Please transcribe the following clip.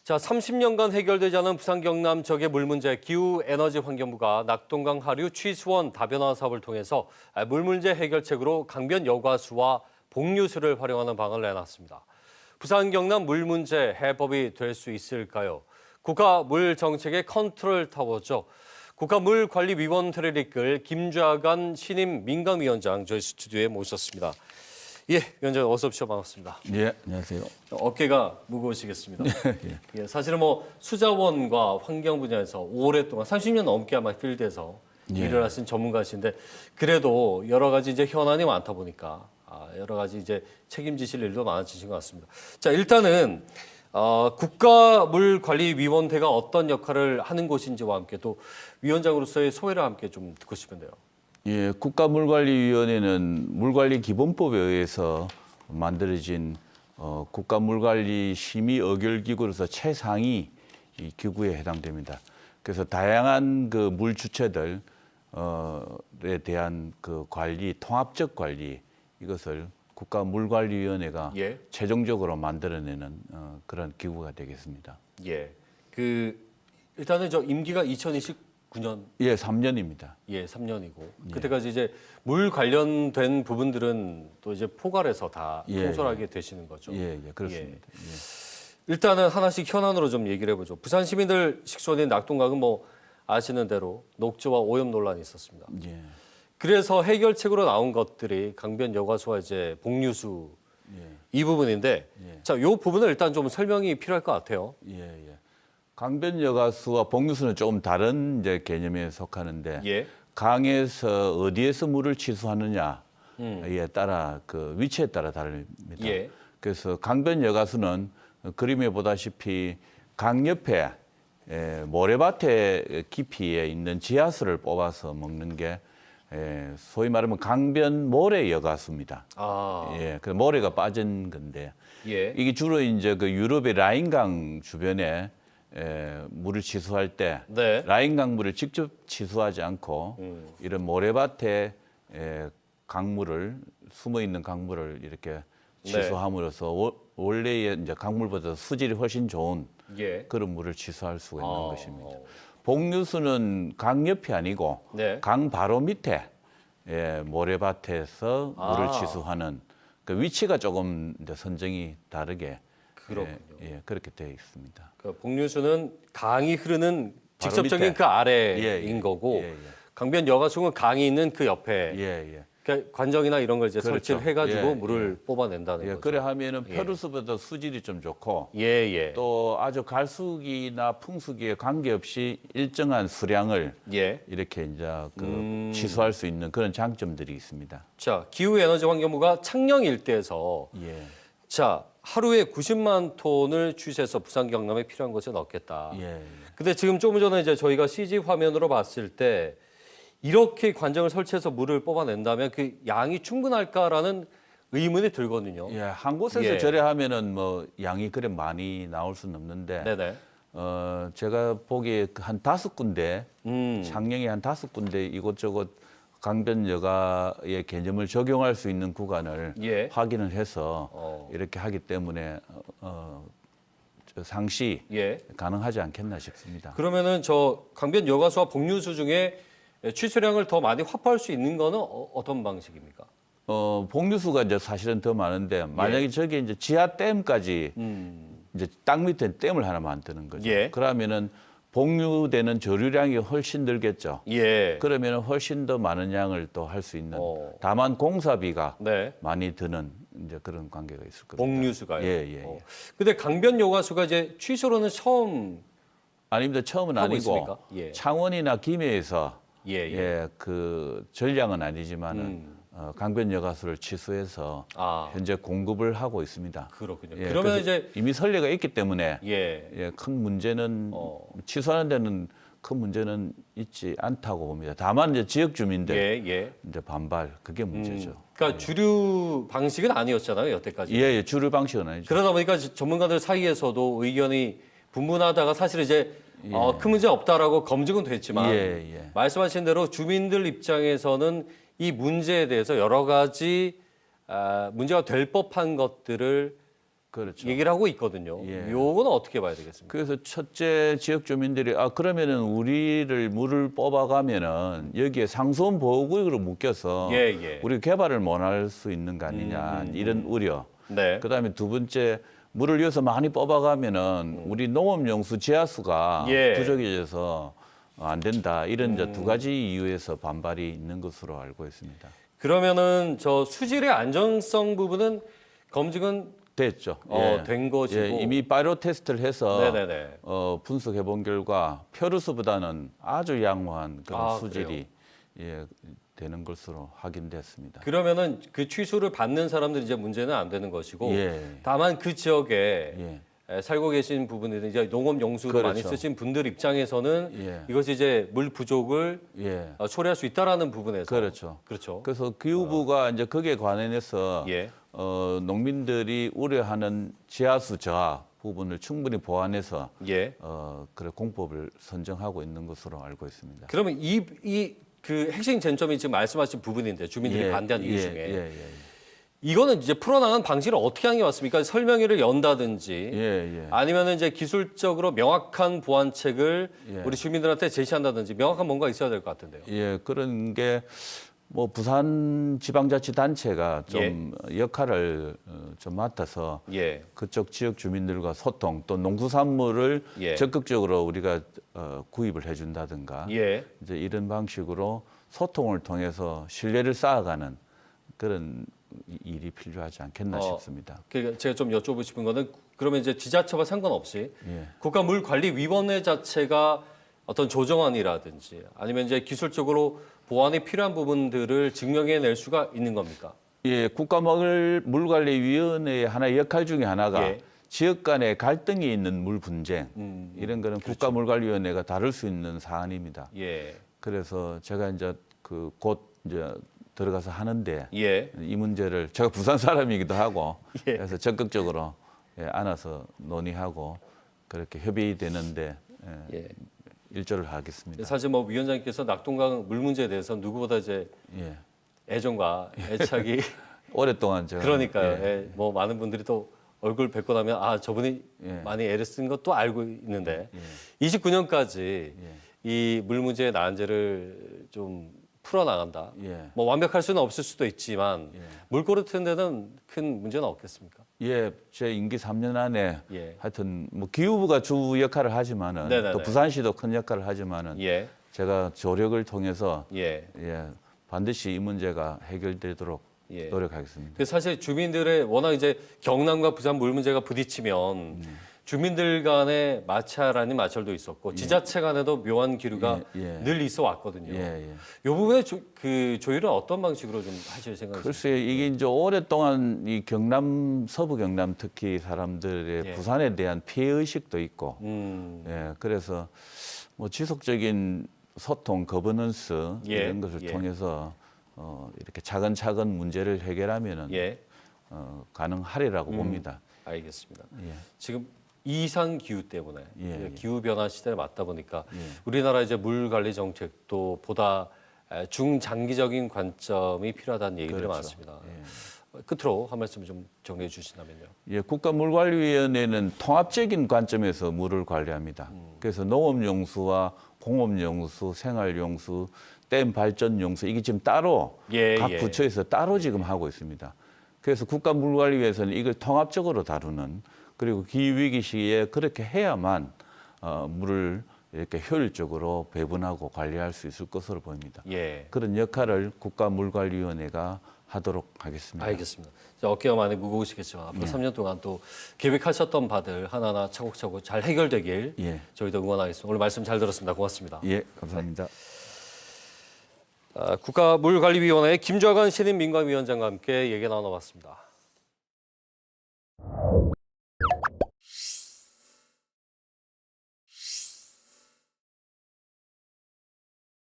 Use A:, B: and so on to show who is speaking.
A: 자, 30년간 해결되지 않은 부산 경남 지역의 물 문제, 기후에너지환경부가 낙동강 하류 취수원 다변화 사업을 통해서 물 문제 해결책으로 강변 여과수와 복류수를 활용하는 방안을 내놨습니다. 부산 경남 물 문제 해법이 될 수 있을까요? 국가물정책의 컨트롤 타워죠. 국가물관리위원회를 이끌 김좌관 신임 민간위원장 저희 스튜디오에 모셨습니다. 예, 위원장 어서 오십시오. 반갑습니다.
B: 예, 안녕하세요.
A: 어깨가 무거우시겠습니다.
B: 예.
A: 예, 사실은 뭐 수자원과 환경 분야에서 오랫동안 30년 넘게 아마 필드에서 일을 하신 전문가신데 그래도 여러 가지 이제 현안이 많다 보니까 여러 가지 이제 책임지실 일도 많아지신 것 같습니다. 자, 일단은 국가물관리위원회가 어떤 역할을 하는 곳인지와 함께 또 위원장으로서의 소회를 함께 좀 듣고 싶은데요.
B: 예, 국가물관리위원회는 물관리기본법에 의해서 만들어진 국가물관리심의의결기구로서 최상위 이 기구에 해당됩니다. 그래서 다양한 그 물 주체들에 대한 그 관리, 통합적 관리 이것을 국가물관리위원회가 최종적으로 만들어내는 그런 기구가 되겠습니다.
A: 예, 일단은 저 임기가 2029년.
B: 예, 3년입니다.
A: 예, 3년이고 그때까지 이제 물 관련된 부분들은 또 이제 포괄해서 다 통솔하게 되시는 거죠.
B: 예, 그렇습니다. 예.
A: 일단은 하나씩 현안으로 좀 얘기를 해보죠. 부산 시민들 식수원인 낙동강은 뭐 아시는 대로 녹조와 오염 논란이 있었습니다.
B: 예.
A: 그래서 해결책으로 나온 것들이 강변 여과수와 이제 복류수 이 부분인데, 자, 이 부분을 일단 좀 설명이 필요할 것 같아요.
B: 강변 여과수와 복류수는 조금 다른 이제 개념에 속하는데 강에서 어디에서 물을 취수하느냐에 따라 그 위치에 따라 다릅니다. 그래서 강변 여과수는 그림에 보다시피 강 옆에 모래밭의 깊이에 있는 지하수를 뽑아서 먹는 게 소위 말하면 강변 모래 여과수입니다. 그 모래가 빠진 건데 이게 주로 이제 그 유럽의 라인강 주변에 물을 취수할 때 라인강 물을 직접 취수하지 않고 이런 모래밭에 강물을 숨어 있는 강물을 이렇게 취수함으로써 원래의 이제 강물보다 수질이 훨씬 좋은 그런 물을 취수할 수가 있는 것입니다. 복류수는 강 옆이 아니고 강 바로 밑에 모래밭에서 물을 취수하는 그 위치가 조금 이제 선정이 다르게 그렇게 되어 있습니다.
A: 그 복류수는 강이 흐르는 직접적인 그 아래인 거고 강변 여과수는 강이 있는 그 옆에 그러니까 관정이나 이런 걸 이제 설치를 해가지고 물을 뽑아낸다는 거죠.
B: 그래 하면은 표류수보다 수질이 좀 좋고 또 아주 갈수기나 풍수기에 관계없이 일정한 수량을 이렇게 이제 그 취수할 수 있는 그런 장점들이 있습니다.
A: 자, 기후에너지환경부가 창녕 일대에서 자, 하루에 90만 톤을 취수해서 부산 경남에 필요한 곳에 넣겠다. 근데 지금 조금 전에 이제 저희가 CG 화면으로 봤을 때 이렇게 관정을 설치해서 물을 뽑아낸다면 그 양이 충분할까라는 의문이 들거든요.
B: 한 곳에서 저래 하면은 뭐 양이 그래 많이 나올 수는 없는데 제가 보기에 한 5군데 창녕이 한 5군데 이곳저곳 강변 여가의 개념을 적용할 수 있는 구간을 확인을 해서 이렇게 하기 때문에 상시 가능하지 않겠나 싶습니다.
A: 그러면은 저 강변 여가수와 복류수 중에 취수량을 더 많이 확보할 수 있는 거는 어떤 방식입니까?
B: 복류수가 이제 사실은 더 많은데 만약에 저기 이제 지하댐까지 이제 땅 밑에 댐을 하나 만드는 거죠. 그러면은 복류되는 저류량이 훨씬 늘겠죠. 그러면 훨씬 더 많은 양을 또 할 수 있는. 다만 공사비가 많이 드는 이제 그런 관계가 있을 겁니다.
A: 복류수가요. 근데 강변 여과수가 이제 취수로는 처음
B: 아닙니다. 처음은 아니고
A: 있습니까?
B: 창원이나 김해에서 그 전량은 아니지만은 강변 여과수를 취수해서 현재 공급을 하고 있습니다.
A: 그렇군요. 그러면 이제
B: 이미 선례가 있기 때문에 큰 문제는 취수하는 데는 큰 문제는 있지 않다고 봅니다. 다만 이제 지역 주민들 이제 반발 그게 문제죠.
A: 그러니까 주류 방식은 아니었잖아요, 여태까지.
B: 주류 방식은 아니죠.
A: 그러다 보니까 전문가들 사이에서도 의견이 분분하다가 사실 이제 큰 문제 없다라고 검증은 됐지만 말씀하신 대로 주민들 입장에서는 이 문제에 대해서 여러 가지 문제가 될 법한 것들을
B: 그렇죠.
A: 얘기를 하고 있거든요.
B: 예.
A: 요거는 어떻게 봐야 되겠습니까?
B: 그래서 첫째 지역 주민들이 그러면은 우리를 물을 뽑아가면은 여기에 상수원 보호구역으로 묶여서 우리 개발을 못할 수 있는 거 아니냐 이런 우려.
A: 네.
B: 그다음에 두 번째 물을 여기서 많이 뽑아가면은 우리 농업용수 지하수가 부족해져서 안 된다. 이런 이제 두 가지 이유에서 반발이 있는 것으로 알고 있습니다.
A: 그러면은 저 수질의 안정성 부분은 검증은
B: 됐죠.
A: 된 것이고
B: 이미 바이오 테스트를 해서
A: 네네네.
B: 분석해 본 결과 표류수보다는 아주 양호한 그런 수질이 되는 것으로 확인됐습니다.
A: 그러면은 그 취수를 받는 사람들이 이제 문제는 안 되는 것이고 다만 그 지역에 살고 계신 부분들은 이제 농업 용수도 많이 쓰신 분들 입장에서는 이것이 이제 물 부족을 초래할 수 있다라는 부분에서 그렇죠.
B: 그래서 기후부가 이제 거기에 관련해서 농민들이 우려하는 지하수 저하 부분을 충분히 보완해서 그래 공법을 선정하고 있는 것으로 알고 있습니다.
A: 그러면 그 핵심 쟁점이 지금 말씀하신 부분인데 주민들이 반대하는 이유 중에 이거는 이제 풀어나간 방식을 어떻게 하는 게 맞습니까? 설명회를 연다든지 아니면 이제 기술적으로 명확한 보완책을 우리 주민들한테 제시한다든지 명확한 뭔가 있어야 될 것 같은데요.
B: 그런 게 뭐 부산 지방자치단체가 좀 역할을 좀 맡아서 그쪽 지역 주민들과 소통 또 농수산물을 적극적으로 우리가 구입을 해준다든가 이제 이런 방식으로 소통을 통해서 신뢰를 쌓아가는 그런 일이 필요하지 않겠나 싶습니다.
A: 그러니까 제가 좀 여쭤보고 싶은 거는 그러면 이제 지자체와 상관없이 국가물관리위원회 자체가 어떤 조정안이라든지 아니면 이제 기술적으로 보완이 필요한 부분들을 증명해낼 수가 있는 겁니까?
B: 국가물관리위원회의 하나의 역할 중에 하나가 지역 간의 갈등이 있는 물 분쟁 이런 거는 국가물관리위원회가 다룰 수 있는 사안입니다. 그래서 제가 이제 곧 이제 들어가서 하는데 이 문제를 제가 부산 사람이기도 하고 그래서 적극적으로 안아서 논의하고 그렇게 협의되는데 일조를 하겠습니다.
A: 사실 뭐 위원장님께서 낙동강 물 문제에 대해서 누구보다 이제 애정과 애착이
B: 오랫동안 제가
A: 그러니까요. 뭐 많은 분들이 또 얼굴 뵙고 나면 저분이 많이 애를 쓴 것도 알고 있는데 29년까지 이 물 문제의 난제를 좀 풀어나간다. 뭐 완벽할 수는 없을 수도 있지만 물 고르트는 데는 큰 문제는 없겠습니까?
B: 제 임기 3년 안에 하여튼 뭐 기후부가 주 역할을 하지만은 또 부산시도 큰 역할을 하지만은 제가 조력을 통해서 반드시 이 문제가 해결되도록 노력하겠습니다.
A: 사실 주민들의 워낙 이제 경남과 부산 물 문제가 부딪히면 주민들 간의 마찰 아닌 마찰도 있었고 지자체 간에도 묘한 기류가 늘 있어 왔거든요. 이 부분에 그 조율은 어떤 방식으로 좀 하실 생각이세요?
B: 글쎄 이게 이제 오랫동안 이 경남 서부 경남 특히 사람들의 부산에 대한 피해 의식도 있고, 그래서 뭐 지속적인 소통, 거버넌스 이런 것을 통해서 이렇게 차근차근 문제를 해결하면은 가능하리라고 봅니다.
A: 알겠습니다. 지금 이상 기후 때문에 기후 변화 시대에 맞다 보니까 우리나라 이제 물 관리 정책도 보다 중장기적인 관점이 필요하다는 얘기들이 많습니다. 끝으로 한 말씀 좀 정리해 주신다면요.
B: 국가물관리위원회는 통합적인 관점에서 물을 관리합니다. 그래서 농업용수와 공업용수, 생활용수, 댐 발전용수 이게 지금 따로 각 부처에서 따로 지금 하고 있습니다. 그래서 국가물관리위에서는 이걸 통합적으로 다루는 그리고 기후위기 시기에 그렇게 해야만 물을 이렇게 효율적으로 배분하고 관리할 수 있을 것으로 보입니다. 그런 역할을 국가물관리위원회가 하도록 하겠습니다.
A: 알겠습니다. 어깨가 많이 무거우시겠지만 앞으로 3년 동안 또 계획하셨던 바들 하나하나 차곡차곡 잘 해결되길 저희도 응원하겠습니다. 오늘 말씀 잘 들었습니다. 고맙습니다.
B: 감사합니다.
A: 국가물관리위원회 김좌관 신임민관위원장과 함께 얘기 나눠봤습니다.